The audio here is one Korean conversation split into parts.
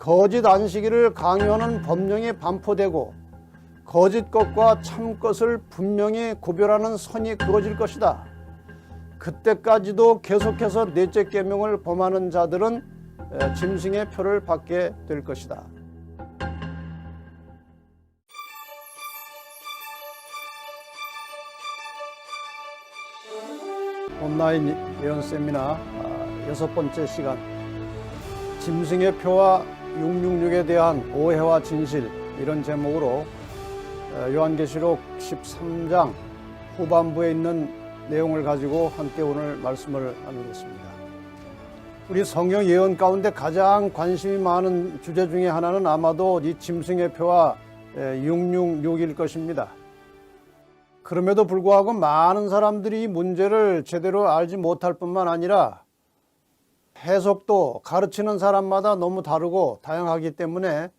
거짓 안식일을 강요하는 법령이 반포되고 거짓 것과 참 것을 분명히 구별하는 선이 그어질 것이다. 그때까지도 계속해서 넷째 계명을 범하는 자들은 짐승의 표를 받게 될 것이다. 온라인 예언 세미나 6번째 시간, 짐승의 표와 666에 대한 오해와 진실, 이런 제목으로 요한계시록 13장 후반부에 있는 내용을 가지고 함께 오늘 말씀을 나누겠습니다. 우리 성경 예언 가운데 가장 관심이 많은 주제 중에 하나는 아마도 이 짐승의 표와 666일 것입니다. 그럼에도 불구하고 많은 사람들이 이 문제를 제대로 알지 못할 뿐만 아니라 해석도 가르치는 사람마다 너무 다르고 다양하기 때문에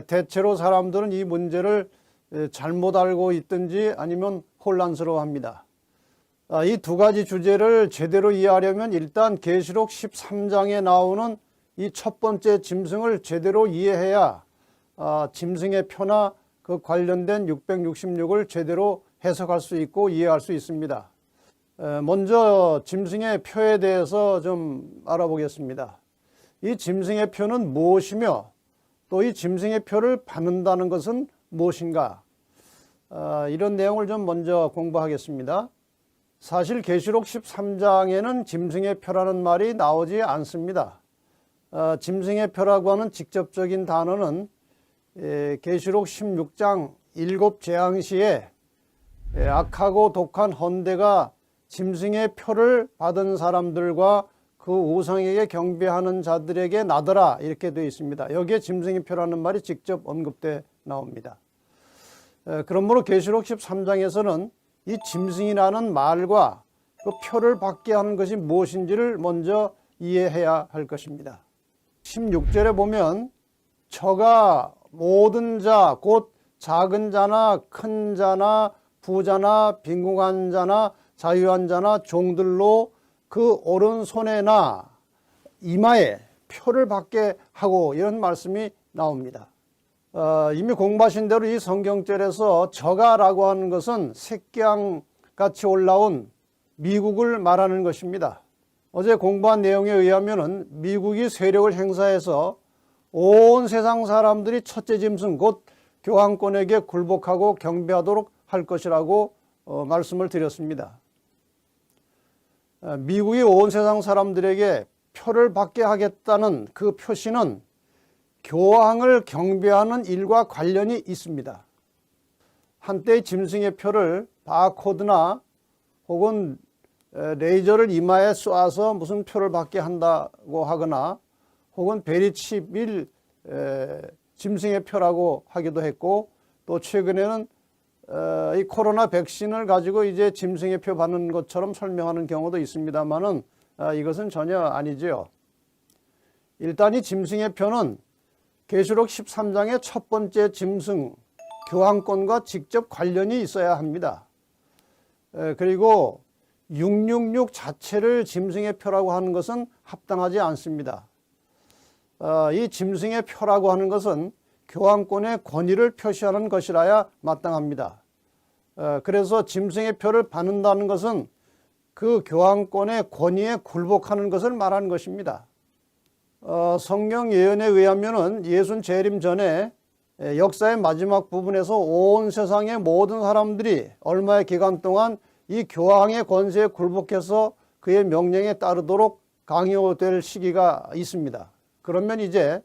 대체로 사람들은 이 문제를 잘못 알고 있든지 아니면 혼란스러워합니다. 이 두 가지 주제를 제대로 이해하려면 일단 계시록 13장에 나오는 이 첫 번째 짐승을 제대로 이해해야 짐승의 표나 그 관련된 666을 제대로 해석할 수 있고 이해할 수 있습니다. 먼저 짐승의 표에 대해서 좀 알아보겠습니다. 이 짐승의 표는 무엇이며 또 이 짐승의 표를 받는다는 것은 무엇인가? 이런 내용을 좀 먼저 공부하겠습니다. 사실 계시록 13장에는 짐승의 표라는 말이 나오지 않습니다. 짐승의 표라고 하는 직접적인 단어는 계시록 16장 7재앙시에 악하고 독한 헌대가 짐승의 표를 받은 사람들과 그 우상에게 경배하는 자들에게 나더라, 이렇게 되어 있습니다. 여기에 짐승의 표라는 말이 직접 언급돼 나옵니다. 그러므로 계시록 13장에서는 이 짐승이라는 말과 그 표를 받게 하는 것이 무엇인지를 먼저 이해해야 할 것입니다. 16절에 보면 저가 모든 자, 곧 작은 자나 큰 자나 부자나 빈궁한 자나 자유한 자나 종들로 그 오른손에나 이마에 표를 받게 하고, 이런 말씀이 나옵니다. 이미 공부하신 대로 이 성경절에서 저가라고 하는 것은 색갱같이 올라온 미국을 말하는 것입니다. 어제 공부한 내용에 의하면 미국이 세력을 행사해서 온 세상 사람들이 첫째 짐승 곧 교황권에게 굴복하고 경배하도록 할 것이라고 말씀을 드렸습니다. 미국이 온 세상 사람들에게 표를 받게 하겠다는 그 표시는 교황을 경배하는 일과 관련이 있습니다. 한때 짐승의 표를 바코드나 혹은 레이저를 이마에 쏴서 무슨 표를 받게 한다고 하거나 혹은 베리칩일 짐승의 표라고 하기도 했고, 또 최근에는 이 코로나 백신을 가지고 이제 짐승의 표 받는 것처럼 설명하는 경우도 있습니다만은 이것은 전혀 아니죠. 일단 이 짐승의 표는 계시록 13장의 첫 번째 짐승 교황권과 직접 관련이 있어야 합니다. 그리고 666 자체를 짐승의 표라고 하는 것은 합당하지 않습니다. 이 짐승의 표라고 하는 것은 교황권의 권위를 표시하는 것이라야 마땅합니다. 그래서 짐승의 표를 받는다는 것은 그 교황권의 권위에 굴복하는 것을 말하는 것입니다. 성경 예언에 의하면은 예수님 재림 전에 역사의 마지막 부분에서 온 세상의 모든 사람들이 얼마의 기간 동안 이 교황의 권세에 굴복해서 그의 명령에 따르도록 강요될 시기가 있습니다. 그러면 이제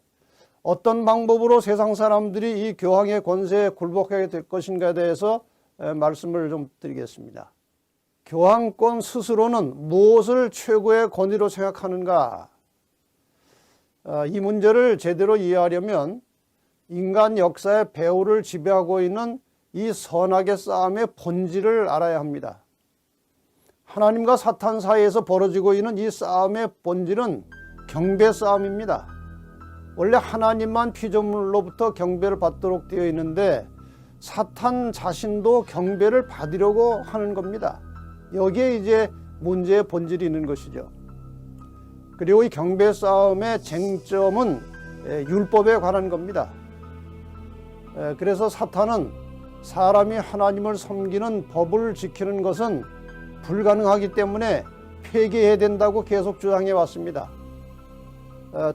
어떤 방법으로 세상 사람들이 이 교황의 권세에 굴복하게 될 것인가에 대해서 말씀을 좀 드리겠습니다. 교황권 스스로는 무엇을 최고의 권위로 생각하는가? 이 문제를 제대로 이해하려면 인간 역사의 배후를 지배하고 있는 이 선악의 싸움의 본질을 알아야 합니다. 하나님과 사탄 사이에서 벌어지고 있는 이 싸움의 본질은 경배 싸움입니다. 원래 하나님만 피조물로부터 경배를 받도록 되어 있는데 사탄 자신도 경배를 받으려고 하는 겁니다. 여기에 이제 문제의 본질이 있는 것이죠. 그리고 이 경배 싸움의 쟁점은 율법에 관한 겁니다. 그래서 사탄은 사람이 하나님을 섬기는 법을 지키는 것은 불가능하기 때문에 폐기해야 된다고 계속 주장해 왔습니다.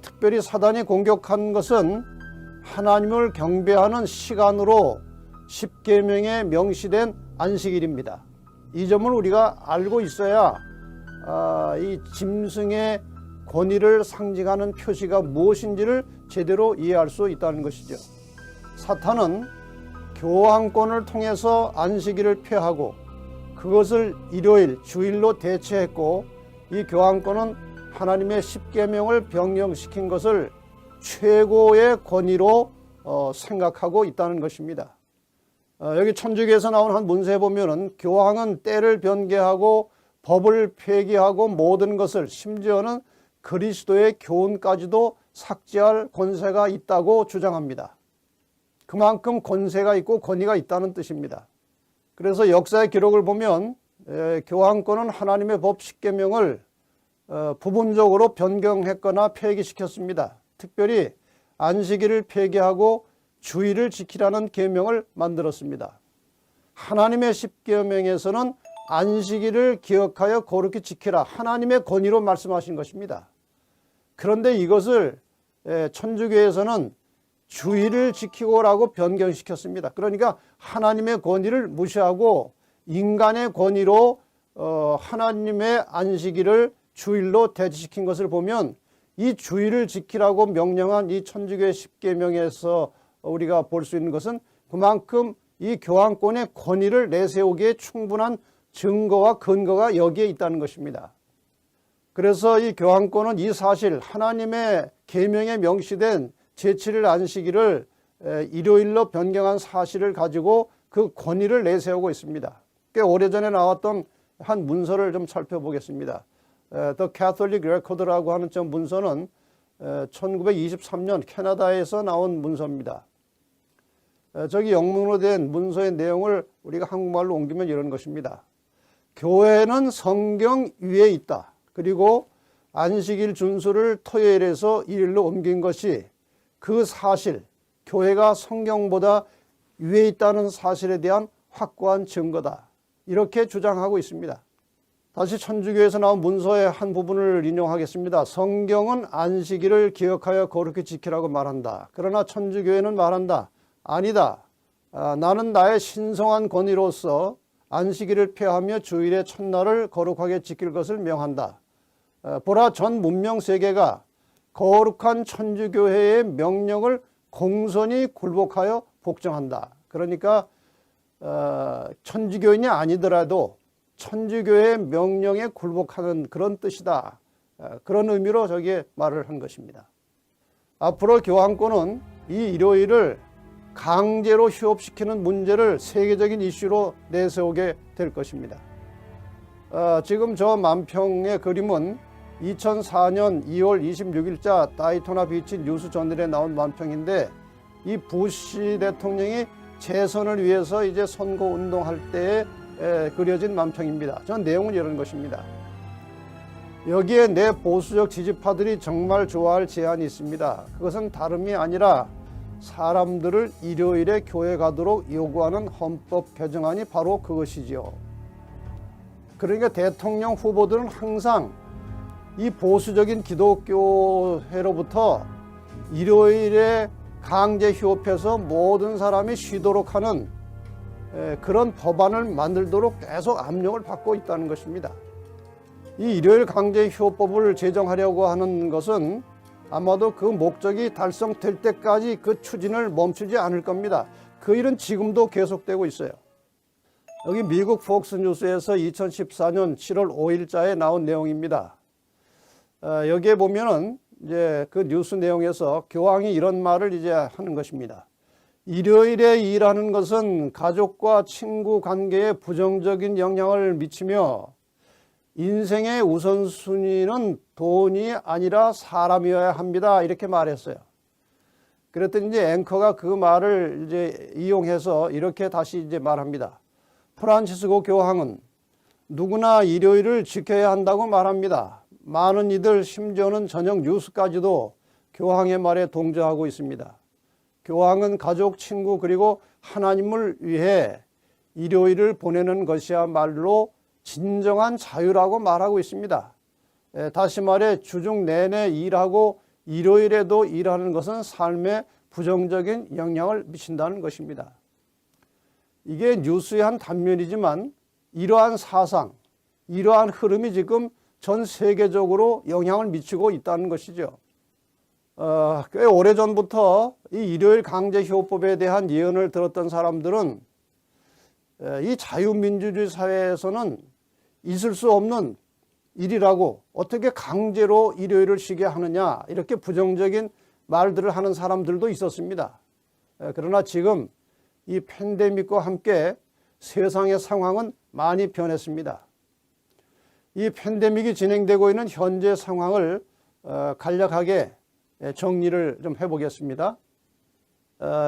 특별히 사단이 공격한 것은 하나님을 경배하는 시간으로 십계명에 명시된 안식일입니다. 이 점을 우리가 알고 있어야 이 짐승의 권위를 상징하는 표시가 무엇인지를 제대로 이해할 수 있다는 것이죠. 사탄은 교황권을 통해서 안식일을 폐하고 그것을 일요일, 주일로 대체했고, 이 교황권은 하나님의 십계명을 변경시킨 것을 최고의 권위로 생각하고 있다는 것입니다. 여기 천주교에서 나온 한 문서에 보면은 교황은 때를 변개하고 법을 폐기하고 모든 것을, 심지어는 그리스도의 교훈까지도 삭제할 권세가 있다고 주장합니다. 그만큼 권세가 있고 권위가 있다는 뜻입니다. 그래서 역사의 기록을 보면 교황권은 하나님의 법 십계명을 부분적으로 변경했거나 폐기시켰습니다. 특별히 안식일을 폐기하고 주일을 지키라는 계명을 만들었습니다. 하나님의 십계명에서는 안식일을 기억하여 거룩히 지키라, 하나님의 권위로 말씀하신 것입니다. 그런데 이것을 천주교에서는 주일을 지키고라고 변경시켰습니다. 그러니까 하나님의 권위를 무시하고 인간의 권위로 하나님의 안식일을 주일로 대체시킨 것을 보면, 이 주일을 지키라고 명령한 이 천주교의 십계명에서 우리가 볼 수 있는 것은 그만큼 이 교황권의 권위를 내세우기에 충분한 증거와 근거가 여기에 있다는 것입니다. 그래서 이 교황권은 이 사실, 하나님의 계명에 명시된 제7일 안식일을 일요일로 변경한 사실을 가지고 그 권위를 내세우고 있습니다. 꽤 오래전에 나왔던 한 문서를 좀 살펴보겠습니다. The Catholic Record라고 하는 저 문서는 1923년 캐나다에서 나온 문서입니다. 저기 영문으로 된 문서의 내용을 우리가 한국말로 옮기면 이런 것입니다. 교회는 성경 위에 있다. 그리고 안식일 준수를 토요일에서 일요일로 옮긴 것이 그 사실, 교회가 성경보다 위에 있다는 사실에 대한 확고한 증거다. 이렇게 주장하고 있습니다. 다시 천주교에서 나온 문서의 한 부분을 인용하겠습니다. 성경은 안식일을 기억하여 거룩히 지키라고 말한다. 그러나 천주교회는 말한다. 아니다. 나는 나의 신성한 권위로서 안식일을 폐하며 주일의 첫날을 거룩하게 지킬 것을 명한다. 보라, 전 문명 세계가 거룩한 천주교회의 명령을 공손히 굴복하여 복종한다. 그러니까 천주교인이 아니더라도 천주교의 명령에 굴복하는 그런 뜻이다. 그런 의미로 저기에 말을 한 것입니다. 앞으로 교황권은 이 일요일을 강제로 휴업시키는 문제를 세계적인 이슈로 내세우게 될 것입니다. 지금 저 만평의 그림은 2004년 2월 26일자 다이토나 비치 뉴스 저널에 나온 만평인데, 이 부시 대통령이 재선을 위해서 이제 선거 운동할 때에 그려진 만평입니다. 전 내용은 이런 것입니다. 여기에 내 보수적 지지파들이 정말 좋아할 제안이 있습니다. 그것은 다름이 아니라 사람들을 일요일에 교회 가도록 요구하는 헌법 개정안이 바로 그것이지요. 그러니까 대통령 후보들은 항상 이 보수적인 기독교회로부터 일요일에 강제 휴업해서 모든 사람이 쉬도록 하는 그런 법안을 만들도록 계속 압력을 받고 있다는 것입니다. 이 일요일 강제 휴업법을 제정하려고 하는 것은 아마도 그 목적이 달성될 때까지 그 추진을 멈추지 않을 겁니다. 그 일은 지금도 계속되고 있어요. 여기 미국 폭스뉴스에서 2014년 7월 5일자에 나온 내용입니다. 여기에 보면은 이제 그 뉴스 내용에서 교황이 이런 말을 이제 하는 것입니다. 일요일에 일하는 것은 가족과 친구 관계에 부정적인 영향을 미치며 인생의 우선순위는 돈이 아니라 사람이어야 합니다. 이렇게 말했어요. 그랬더니 이제 앵커가 그 말을 이제 이용해서 이렇게 다시 이제 말합니다. 프란치스코 교황은 누구나 일요일을 지켜야 한다고 말합니다. 많은 이들, 심지어는 저녁 뉴스까지도 교황의 말에 동조하고 있습니다. 교황은 가족, 친구 그리고 하나님을 위해 일요일을 보내는 것이야말로 진정한 자유라고 말하고 있습니다. 다시 말해 주중 내내 일하고 일요일에도 일하는 것은 삶에 부정적인 영향을 미친다는 것입니다. 이게 뉴스의 한 단면이지만 이러한 사상, 이러한 흐름이 지금 전 세계적으로 영향을 미치고 있다는 것이죠. 꽤 오래전부터 이 일요일 강제휴업법에 대한 예언을 들었던 사람들은 이 자유민주주의 사회에서는 있을 수 없는 일이라고 어떻게 강제로 일요일을 쉬게 하느냐 이렇게 부정적인 말들을 하는 사람들도 있었습니다. 그러나 지금 이 팬데믹과 함께 세상의 상황은 많이 변했습니다. 이 팬데믹이 진행되고 있는 현재 상황을 간략하게 정리를 좀 해보겠습니다.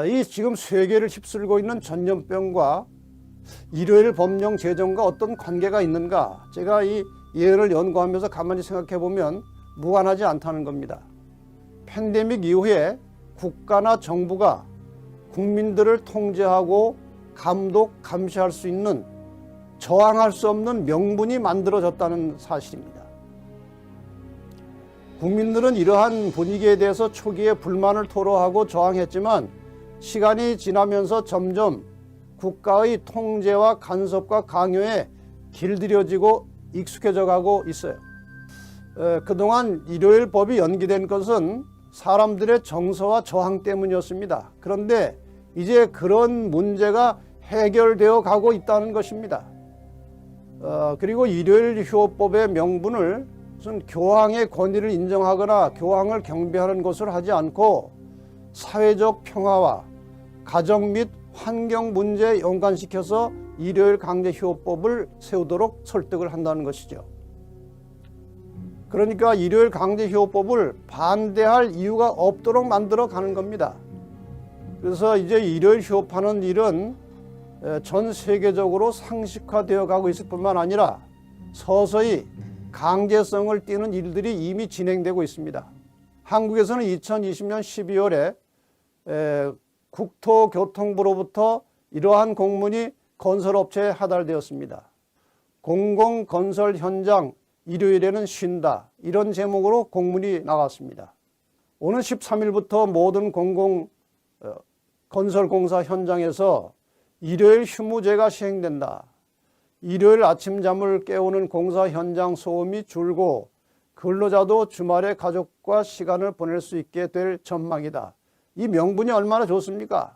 이 지금 세계를 휩쓸고 있는 전염병과 일요일 법령 제정과 어떤 관계가 있는가? 제가 이 예를 연구하면서 가만히 생각해 보면 무관하지 않다는 겁니다. 팬데믹 이후에 국가나 정부가 국민들을 통제하고 감독, 감시할 수 있는 저항할 수 없는 명분이 만들어졌다는 사실입니다. 국민들은 이러한 분위기에 대해서 초기에 불만을 토로하고 저항했지만 시간이 지나면서 점점 국가의 통제와 간섭과 강요에 길들여지고 익숙해져 가고 있어요. 그동안 일요일 법이 연기된 것은 사람들의 정서와 저항 때문이었습니다. 그런데 이제 그런 문제가 해결되어 가고 있다는 것입니다. 그리고 일요일 휴업법의 명분을 무슨 교황의 권위를 인정하거나 교황을 경배하는 것을 하지 않고 사회적 평화와 가정 및 환경 문제에 연관시켜서 일요일 강제휴업법을 세우도록 설득을 한다는 것이죠. 그러니까 일요일 강제휴업법을 반대할 이유가 없도록 만들어 가는 겁니다. 그래서 이제 일요일 휴업하는 일은 전 세계적으로 상식화되어 가고 있을 뿐만 아니라 서서히 강제성을 띠는 일들이 이미 진행되고 있습니다. 한국에서는 2020년 12월에 국토교통부로부터 이러한 공문이 건설업체에 하달되었습니다. 공공건설 현장 일요일에는 쉰다. 이런 제목으로 공문이 나갔습니다. 오는 13일부터 모든 건설공사 현장에서 일요일 휴무제가 시행된다. 일요일 아침잠을 깨우는 공사 현장 소음이 줄고 근로자도 주말에 가족과 시간을 보낼 수 있게 될 전망이다. 이 명분이 얼마나 좋습니까?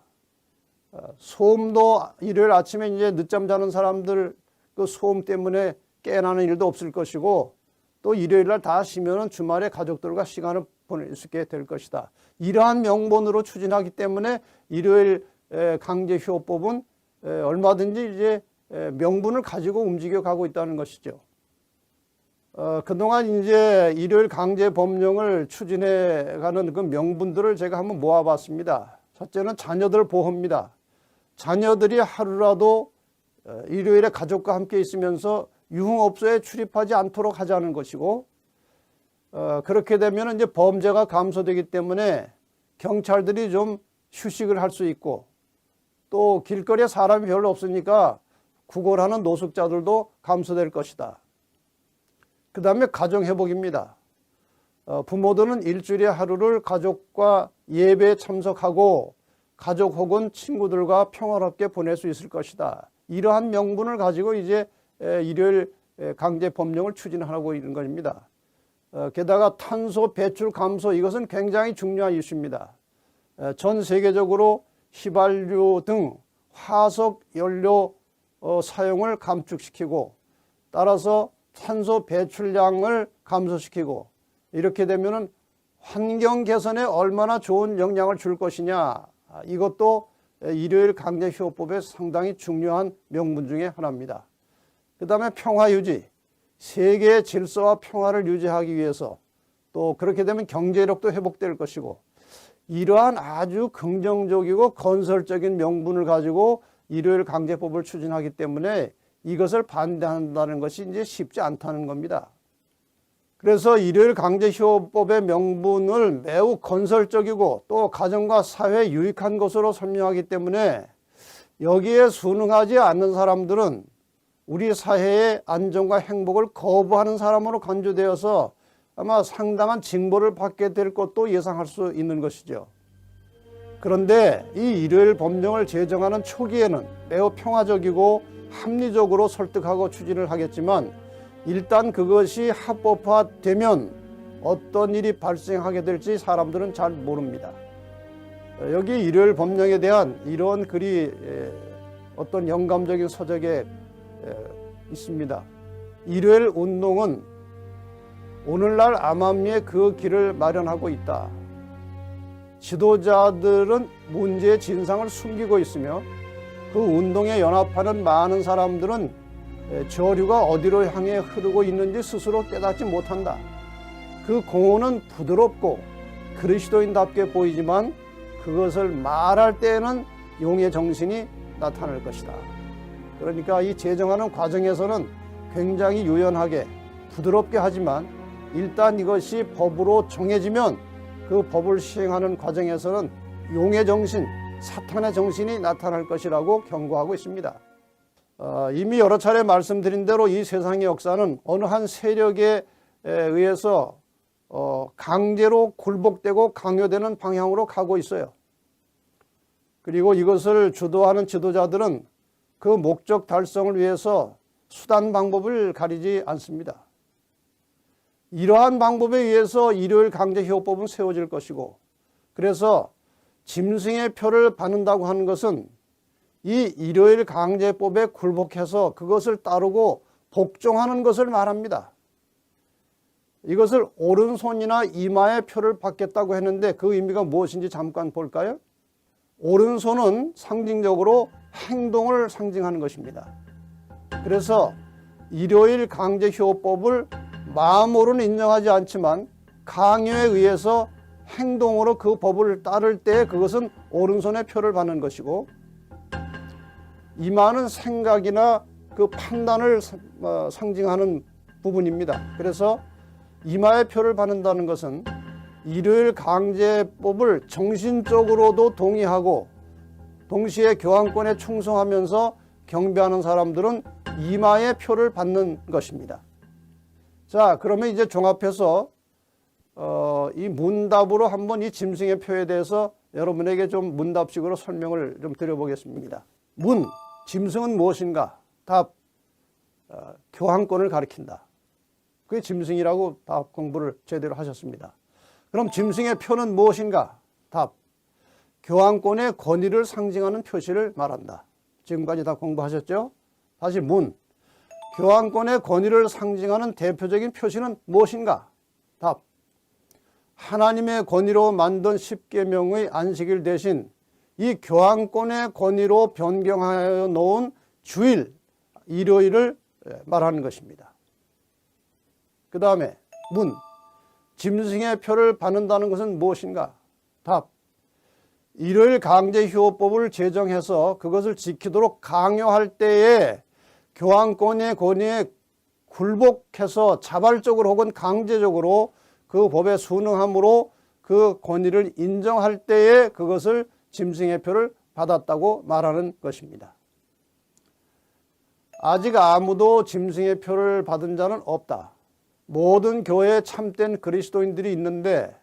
소음도 일요일 아침에 이제 늦잠 자는 사람들 그 소음 때문에 깨어나는 일도 없을 것이고 또 일요일 날 다 쉬면은 주말에 가족들과 시간을 보낼 수 있게 될 것이다. 이러한 명분으로 추진하기 때문에 일요일 강제휴업법은 얼마든지 이제 명분을 가지고 움직여 가고 있다는 것이죠. 그동안 이제 일요일 강제 법령을 추진해 가는 그 명분들을 제가 한번 모아봤습니다. 첫째는 자녀들 보호입니다. 자녀들이 하루라도 일요일에 가족과 함께 있으면서 유흥업소에 출입하지 않도록 하자는 것이고, 그렇게 되면 이제 범죄가 감소되기 때문에 경찰들이 좀 휴식을 할 수 있고, 또 길거리에 사람이 별로 없으니까 구걸하는 노숙자들도 감소될 것이다. 그 다음에 가정회복입니다. 부모들은 일주일에 하루를 가족과 예배에 참석하고 가족 혹은 친구들과 평화롭게 보낼 수 있을 것이다. 이러한 명분을 가지고 이제 일요일 강제 법령을 추진하고 있는 것입니다. 게다가 탄소 배출 감소, 이것은 굉장히 중요한 이슈입니다. 전 세계적으로 휘발유 등 화석 연료 사용을 감축시키고 따라서 탄소 배출량을 감소시키고 이렇게 되면은 환경 개선에 얼마나 좋은 영향을 줄 것이냐, 이것도 일요일 강제휴업법의 상당히 중요한 명분 중에 하나입니다. 그 다음에 평화 유지, 세계의 질서와 평화를 유지하기 위해서 또 그렇게 되면 경제력도 회복될 것이고 이러한 아주 긍정적이고 건설적인 명분을 가지고 일요일 강제법을 추진하기 때문에 이것을 반대한다는 것이 이제 쉽지 않다는 겁니다. 그래서 일요일 강제휴업법의 명분을 매우 건설적이고 또 가정과 사회에 유익한 것으로 설명하기 때문에 여기에 순응하지 않는 사람들은 우리 사회의 안정과 행복을 거부하는 사람으로 간주되어서 아마 상당한 징벌을 받게 될 것도 예상할 수 있는 것이죠. 그런데 이 일요일 법령을 제정하는 초기에는 매우 평화적이고 합리적으로 설득하고 추진을 하겠지만 일단 그것이 합법화되면 어떤 일이 발생하게 될지 사람들은 잘 모릅니다. 여기 일요일 법령에 대한 이런 글이 어떤 영감적인 서적에 있습니다. 일요일 운동은 오늘날 암암리에 그 길을 마련하고 있다. 지도자들은 문제의 진상을 숨기고 있으며 그 운동에 연합하는 많은 사람들은 저류가 어디로 향해 흐르고 있는지 스스로 깨닫지 못한다. 그 공허는 부드럽고 그리스도인답게 보이지만 그것을 말할 때에는 용의 정신이 나타날 것이다. 그러니까 이 제정하는 과정에서는 굉장히 유연하게 부드럽게 하지만 일단 이것이 법으로 정해지면 그 법을 시행하는 과정에서는 용의 정신, 사탄의 정신이 나타날 것이라고 경고하고 있습니다. 이미 여러 차례 말씀드린 대로 이 세상의 역사는 어느 한 세력에 의해서 강제로 굴복되고 강요되는 방향으로 가고 있어요. 그리고 이것을 주도하는 지도자들은 그 목적 달성을 위해서 수단 방법을 가리지 않습니다. 이러한 방법에 의해서 일요일 강제휴업법은 세워질 것이고, 그래서 짐승의 표를 받는다고 하는 것은 이 일요일 강제법에 굴복해서 그것을 따르고 복종하는 것을 말합니다. 이것을 오른손이나 이마의 표를 받겠다고 했는데 그 의미가 무엇인지 잠깐 볼까요? 오른손은 상징적으로 행동을 상징하는 것입니다. 그래서 일요일 강제휴업법을 마음으로는 인정하지 않지만 강요에 의해서 행동으로 그 법을 따를 때 그것은 오른손의 표를 받는 것이고, 이마는 생각이나 그 판단을 상징하는 부분입니다. 그래서 이마의 표를 받는다는 것은 일요일 강제법을 정신적으로도 동의하고 동시에 교황권에 충성하면서 경배하는 사람들은 이마의 표를 받는 것입니다. 자, 그러면 이제 종합해서 이 문답으로 한번 이 짐승의 표에 대해서 여러분에게 좀 문답식으로 설명을 좀 드려보겠습니다. 문, 짐승은 무엇인가? 답, 교황권을 가리킨다. 그게 짐승이라고 답 공부를 제대로 하셨습니다. 그럼 짐승의 표는 무엇인가? 답, 교황권의 권위를 상징하는 표시를 말한다. 지금까지 다 공부하셨죠? 다시 문, 교황권의 권위를 상징하는 대표적인 표시는 무엇인가? 답, 하나님의 권위로 만든 십계명의 안식일 대신 이 교황권의 권위로 변경하여 놓은 주일, 일요일을 말하는 것입니다. 그 다음에 문, 짐승의 표를 받는다는 것은 무엇인가? 답, 일요일 강제휴업법을 제정해서 그것을 지키도록 강요할 때에 교황권의 권위에 굴복해서 자발적으로 혹은 강제적으로 그 법에 순응함으로 그 권위를 인정할 때에 그것을 짐승의 표를 받았다고 말하는 것입니다. 아직 아무도 짐승의 표를 받은 자는 없다. 모든 교회에 참된 그리스도인들이 있는데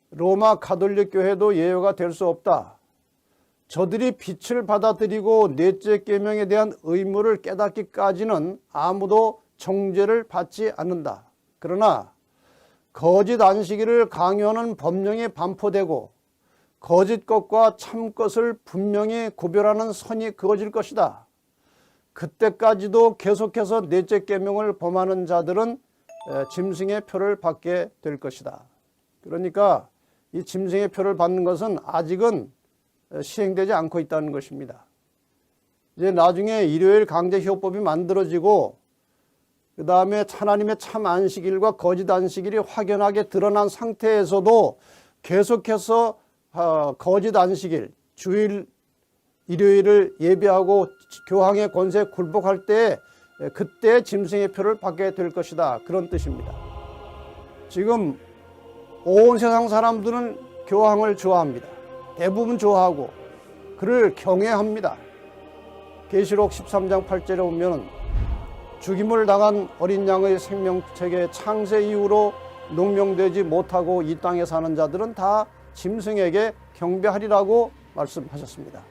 로마 가톨릭 교회도 예외가 될 수 없다. 저들이 빛을 받아들이고 넷째 계명에 대한 의무를 깨닫기까지는 아무도 정죄를 받지 않는다. 그러나 거짓 안식일을 강요하는 법령이 반포되고 거짓 것과 참 것을 분명히 구별하는 선이 그어질 것이다. 그때까지도 계속해서 넷째 계명을 범하는 자들은 짐승의 표를 받게 될 것이다. 그러니까 이 짐승의 표를 받는 것은 아직은 시행되지 않고 있다는 것입니다. 이제 나중에 일요일 강제휴업법이 만들어지고 그 다음에 하나님의 참 안식일과 거짓 안식일이 확연하게 드러난 상태에서도 계속해서 거짓 안식일, 주일, 일요일을 예배하고 교황의 권세에 굴복할 때 그때 짐승의 표를 받게 될 것이다. 그런 뜻입니다. 지금 온 세상 사람들은 교황을 좋아합니다. 대부분 좋아하고 그를 경외합니다. 계시록 13장 8절에 보면 죽임을 당한 어린 양의 생명책의 창세 이후로 농명되지 못하고 이 땅에 사는 자들은 다 짐승에게 경배하리라고 말씀하셨습니다.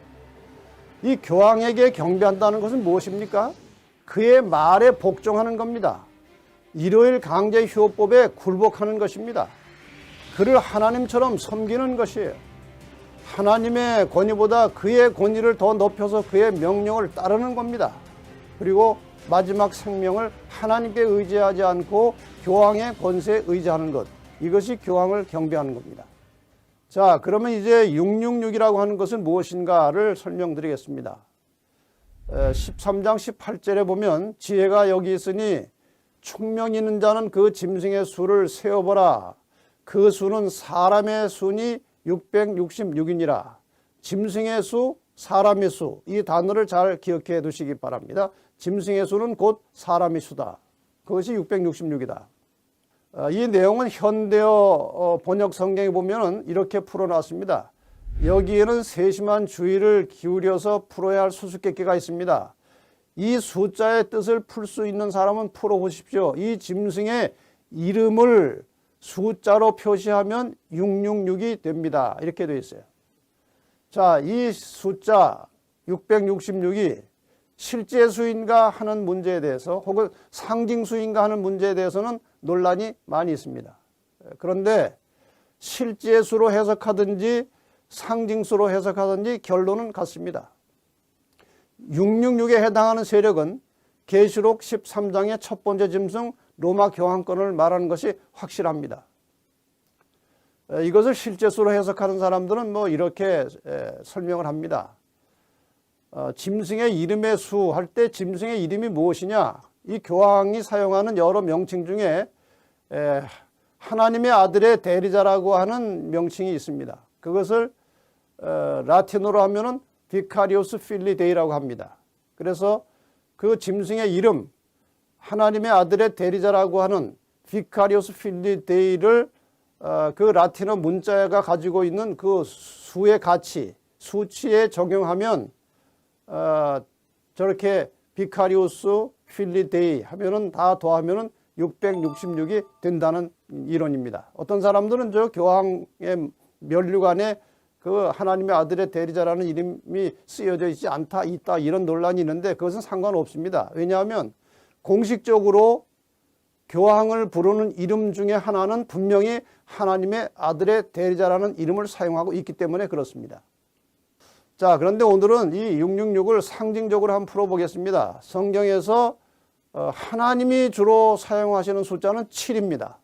이 교황에게 경배한다는 것은 무엇입니까? 그의 말에 복종하는 겁니다. 일요일 강제 휴업법에 굴복하는 것입니다. 그를 하나님처럼 섬기는 것이에요. 하나님의 권위보다 그의 권위를 더 높여서 그의 명령을 따르는 겁니다. 그리고 마지막 생명을 하나님께 의지하지 않고 교황의 권세에 의지하는 것, 이것이 교황을 경배하는 겁니다. 자, 그러면 이제 666이라고 하는 것은 무엇인가를 설명드리겠습니다. 13장 18절에 보면 지혜가 여기 있으니 총명 있는 자는 그 짐승의 수를 세어보라. 그 수는 사람의 수니 666이니라. 짐승의 수, 사람의 수, 이 단어를 잘 기억해 두시기 바랍니다. 짐승의 수는 곧 사람의 수다. 그것이 666이다. 이 내용은 현대어 번역 성경에 보면 이렇게 풀어놨습니다. 여기에는 세심한 주의를 기울여서 풀어야 할 수수께끼가 있습니다. 이 숫자의 뜻을 풀 수 있는 사람은 풀어보십시오. 이 짐승의 이름을 숫자로 표시하면 666이 됩니다. 이렇게 되어 있어요. 자, 이 숫자 666이 실제 수인가 하는 문제에 대해서 혹은 상징 수인가 하는 문제에 대해서는 논란이 많이 있습니다. 그런데 실제 수로 해석하든지 상징수로 해석하든지 결론은 같습니다. 666에 해당하는 세력은 계시록 13장의 첫 번째 짐승 로마 교황권을 말하는 것이 확실합니다. 이것을 실제 수로 해석하는 사람들은 이렇게 설명을 합니다. 짐승의 이름의 수 할 때 짐승의 이름이 무엇이냐? 이 교황이 사용하는 여러 명칭 중에 하나님의 아들의 대리자라고 하는 명칭이 있습니다. 그것을 라틴어로 하면은 비카리오스 필리 데이라고 합니다. 그래서 그 짐승의 이름, 하나님의 아들의 대리자라고 하는 비카리오스 필리 데이를 그 라틴어 문자가 가지고 있는 그 수의 가치, 수치에 적용하면 저렇게 비카리오스 필리 데이 하면은 다 더하면은 666이 된다는 이론입니다. 어떤 사람들은 저 교황의 면류관에 그 하나님의 아들의 대리자라는 이름이 쓰여져 있지 않다, 있다 이런 논란이 있는데 그것은 상관없습니다. 왜냐하면 공식적으로 교황을 부르는 이름 중에 하나는 분명히 하나님의 아들의 대리자라는 이름을 사용하고 있기 때문에 그렇습니다. 자, 그런데 오늘은 이 666을 상징적으로 한번 풀어보겠습니다. 성경에서 하나님이 주로 사용하시는 숫자는 7입니다.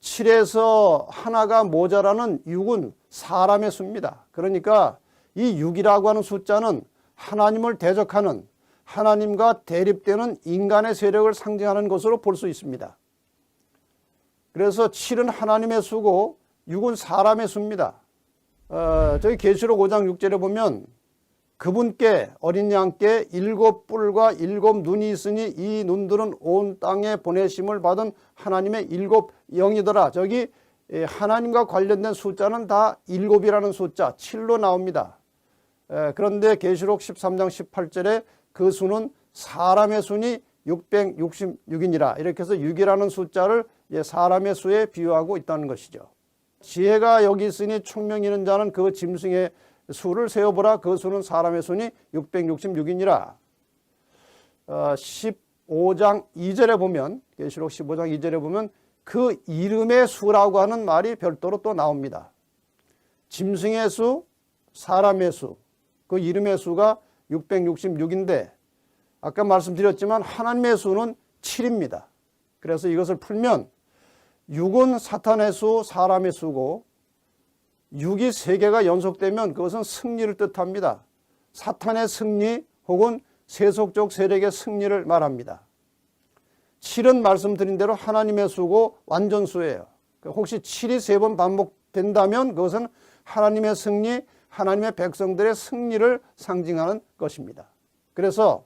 7에서 하나가 모자라는 6은 사람의 수입니다. 그러니까 이 6이라고 하는 숫자는 하나님을 대적하는, 하나님과 대립되는 인간의 세력을 상징하는 것으로 볼 수 있습니다. 그래서 7은 하나님의 수고 6은 사람의 수입니다. 저희 계시록 5장 6절에 보면 그분께 어린 양께 7 뿔과 7 눈이 있으니 이 눈들은 온 땅에 보내심을 받은 하나님의 7 영이더라. 저기 하나님과 관련된 숫자는 다 7이라는 숫자 7로 나옵니다. 그런데 계시록 13장 18절에 그 수는 사람의 수니 666이니라. 이렇게 해서 6이라는 숫자를 사람의 수에 비유하고 있다는 것이죠. 지혜가 여기 있으니 총명 있는 자는 그 짐승의 수를 세어보라. 그 수는 사람의 수니 666이니라. 15장 2절에 보면, 계시록 15장 2절에 보면 그 이름의 수라고 하는 말이 별도로 또 나옵니다. 짐승의 수, 사람의 수, 그 이름의 수가 666인데 아까 말씀드렸지만 하나님의 수는 7입니다. 그래서 이것을 풀면 6은 사탄의 수, 사람의 수고 6이 3개가 연속되면 그것은 승리를 뜻합니다. 사탄의 승리 혹은 세속적 세력의 승리를 말합니다. 7은 말씀드린 대로 하나님의 수고 완전수예요. 혹시 7이 3번 반복된다면 그것은 하나님의 승리, 하나님의 백성들의 승리를 상징하는 것입니다. 그래서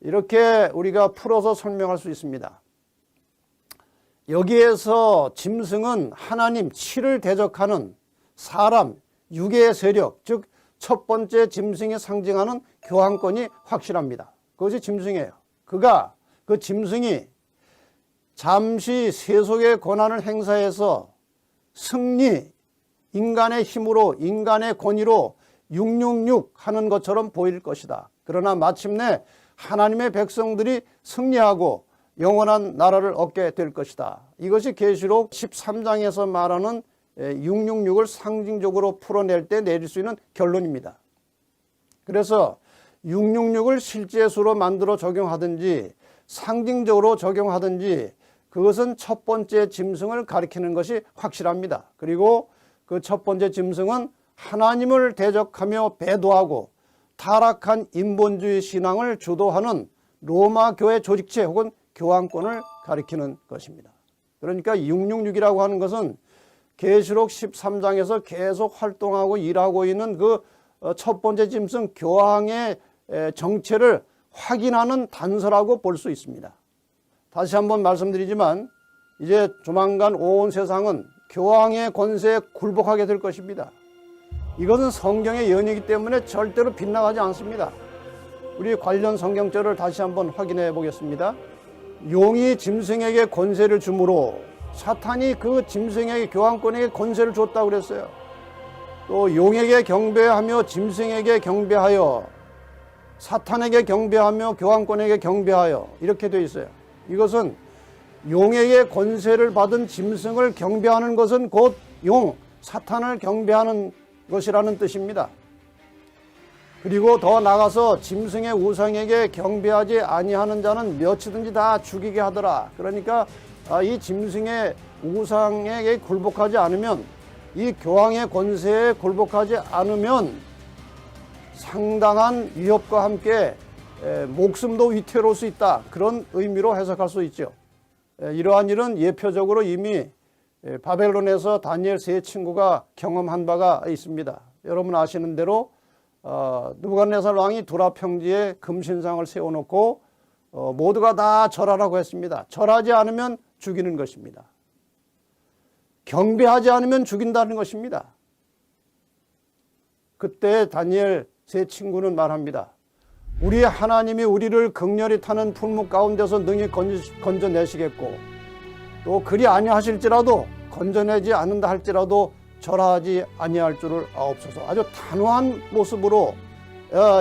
이렇게 우리가 풀어서 설명할 수 있습니다. 여기에서 짐승은 하나님 치를 대적하는 사람, 육의 세력, 즉 첫 번째 짐승이 상징하는 교황권이 확실합니다. 그것이 짐승이에요. 그 짐승이 잠시 세속의 권한을 행사해서 승리, 인간의 힘으로, 인간의 권위로 666 하는 것처럼 보일 것이다. 그러나 마침내 하나님의 백성들이 승리하고 영원한 나라를 얻게 될 것이다. 이것이 계시록 13장에서 말하는 666을 상징적으로 풀어낼 때 내릴 수 있는 결론입니다. 그래서 666을 실제수로 만들어 적용하든지 상징적으로 적용하든지 그것은 첫 번째 짐승을 가리키는 것이 확실합니다. 그리고 그 첫 번째 짐승은 하나님을 대적하며 배도하고 타락한 인본주의 신앙을 주도하는 로마 교회 조직체 혹은 교황권을 가리키는 것입니다. 그러니까 666이라고 하는 것은 계시록 13장에서 계속 활동하고 일하고 있는 그 첫 번째 짐승 교황의 정체를 확인하는 단서라고 볼 수 있습니다. 다시 한번 말씀드리지만 이제 조만간 온 세상은 교황의 권세에 굴복하게 될 것입니다. 이것은 성경의 예언이기 때문에 절대로 빗나가지 않습니다. 우리 관련 성경절을 다시 한번 확인해 보겠습니다. 용이 짐승에게 권세를 주므로 사탄이 그 짐승에게 교황권에게 권세를 줬다고 그랬어요. 또 용에게 경배하며 짐승에게 경배하여 사탄에게 경배하며 교황권에게 경배하여 이렇게 되어 있어요. 이것은 용에게 권세를 받은 짐승을 경배하는 것은 곧 용, 사탄을 경배하는 것이라는 뜻입니다. 그리고 더 나가서 짐승의 우상에게 경배하지 아니하는 자는 몇이든지 다 죽이게 하더라. 그러니까 이 짐승의 우상에게 굴복하지 않으면, 이 교황의 권세에 굴복하지 않으면 상당한 위협과 함께 목숨도 위태로울 수 있다. 그런 의미로 해석할 수 있죠. 이러한 일은 예표적으로 이미 바벨론에서 다니엘 세 친구가 경험한 바가 있습니다. 여러분 아시는 대로 느부갓네살 왕이 두라 평지에 금신상을 세워놓고 모두가 다 절하라고 했습니다. 절하지 않으면 죽이는 것입니다. 경배하지 않으면 죽인다는 것입니다. 그때 다니엘 세 친구는 말합니다. 우리의 하나님이 우리를 극렬히 타는 풀무 가운데서 능히 건져내시겠고 또 그리 아니하실지라도 건져내지 않는다 할지라도 절하지 아니할 줄을 아옵소서. 아주 단호한 모습으로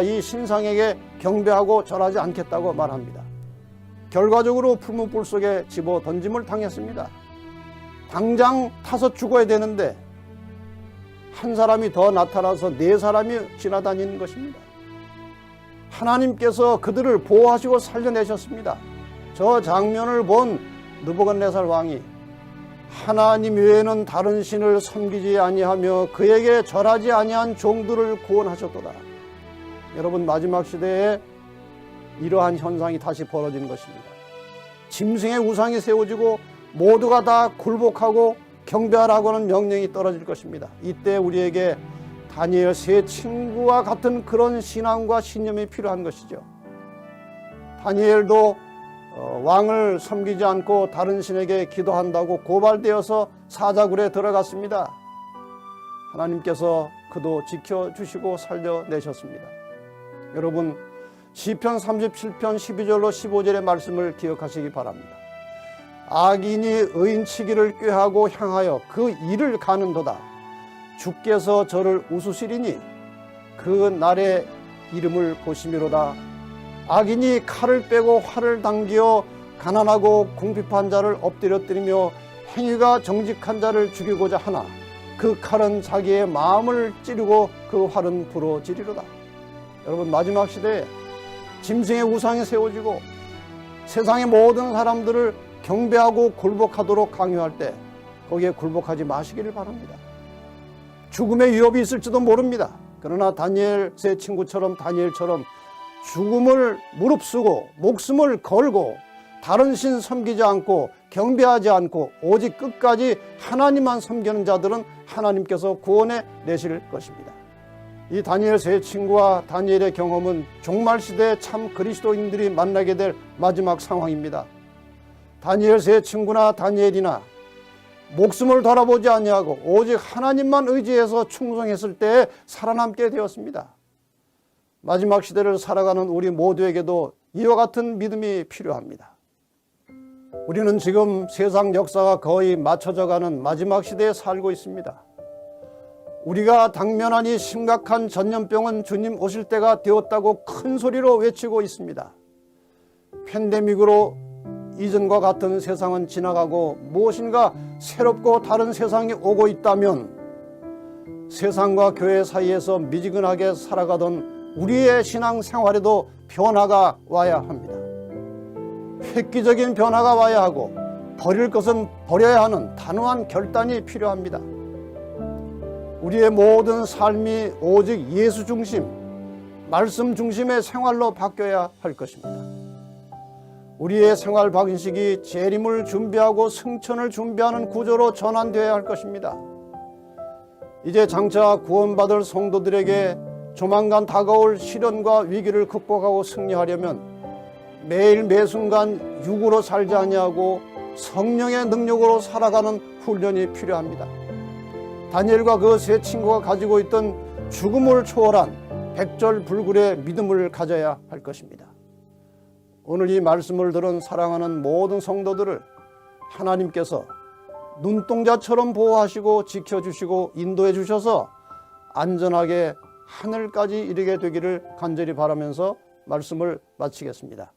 이 신상에게 경배하고 절하지 않겠다고 말합니다. 결과적으로 풀무불 속에 집어 던짐을 당했습니다. 당장 타서 죽어야 되는데 한 사람이 더 나타나서 네 사람이 지나다니는 것입니다. 하나님께서 그들을 보호하시고 살려내셨습니다. 저 장면을 본 느부갓네살 왕이 하나님 외에는 다른 신을 섬기지 아니하며 그에게 절하지 아니한 종들을 구원하셨도다. 여러분, 마지막 시대에 이러한 현상이 다시 벌어지는 것입니다. 짐승의 우상이 세워지고 모두가 다 굴복하고 경배하라고 하는 명령이 떨어질 것입니다. 이때 우리에게 다니엘 세 친구와 같은 그런 신앙과 신념이 필요한 것이죠. 다니엘도 왕을 섬기지 않고 다른 신에게 기도한다고 고발되어서 사자굴에 들어갔습니다. 하나님께서 그도 지켜주시고 살려내셨습니다. 여러분, 시편 37편 12절로 15절의 말씀을 기억하시기 바랍니다. 악인이 의인치기를 꾀하고 향하여 그 일을 가는도다. 주께서 저를 웃으시리니 그 날의 이름을 보시미로다. 악인이 칼을 빼고 활을 당기어 가난하고 궁핍한 자를 엎드려뜨리며 행위가 정직한 자를 죽이고자 하나 그 칼은 자기의 마음을 찌르고 그 활은 부러지리로다. 여러분, 마지막 시대에 짐승의 우상이 세워지고 세상의 모든 사람들을 경배하고 굴복하도록 강요할 때 거기에 굴복하지 마시기를 바랍니다. 죽음의 위협이 있을지도 모릅니다. 그러나 다니엘 세 친구처럼 다니엘처럼 죽음을 무릅쓰고 목숨을 걸고 다른 신 섬기지 않고 경배하지 않고 오직 끝까지 하나님만 섬기는 자들은 하나님께서 구원해 내실 것입니다. 이 다니엘 세 친구와 다니엘의 경험은 종말 시대에 참 그리스도인들이 만나게 될 마지막 상황입니다. 다니엘 세 친구나 다니엘이나 목숨을 돌아보지 아니하고 오직 하나님만 의지해서 충성했을 때 살아남게 되었습니다. 마지막 시대를 살아가는 우리 모두에게도 이와 같은 믿음이 필요합니다. 우리는 지금 세상 역사가 거의 맞춰져 가는 마지막 시대에 살고 있습니다. 우리가 당면하니 심각한 전염병은 주님 오실 때가 되었다고 큰 소리로 외치고 있습니다. 팬데믹으로 이전과 같은 세상은 지나가고 무엇인가 새롭고 다른 세상이 오고 있다면 세상과 교회 사이에서 미지근하게 살아가던 우리의 신앙 생활에도 변화가 와야 합니다. 획기적인 변화가 와야 하고 버릴 것은 버려야 하는 단호한 결단이 필요합니다. 우리의 모든 삶이 오직 예수 중심, 말씀 중심의 생활로 바뀌어야 할 것입니다. 우리의 생활 방식이 재림을 준비하고 승천을 준비하는 구조로 전환되어야 할 것입니다. 이제 장차 구원받을 성도들에게 조만간 다가올 시련과 위기를 극복하고 승리하려면 매일 매순간 육으로 살지 아니하고 성령의 능력으로 살아가는 훈련이 필요합니다. 다니엘과 그 세 친구가 가지고 있던 죽음을 초월한 백절불굴의 믿음을 가져야 할 것입니다. 오늘 이 말씀을 들은 사랑하는 모든 성도들을 하나님께서 눈동자처럼 보호하시고 지켜주시고 인도해 주셔서 안전하게 하늘까지 이르게 되기를 간절히 바라면서 말씀을 마치겠습니다.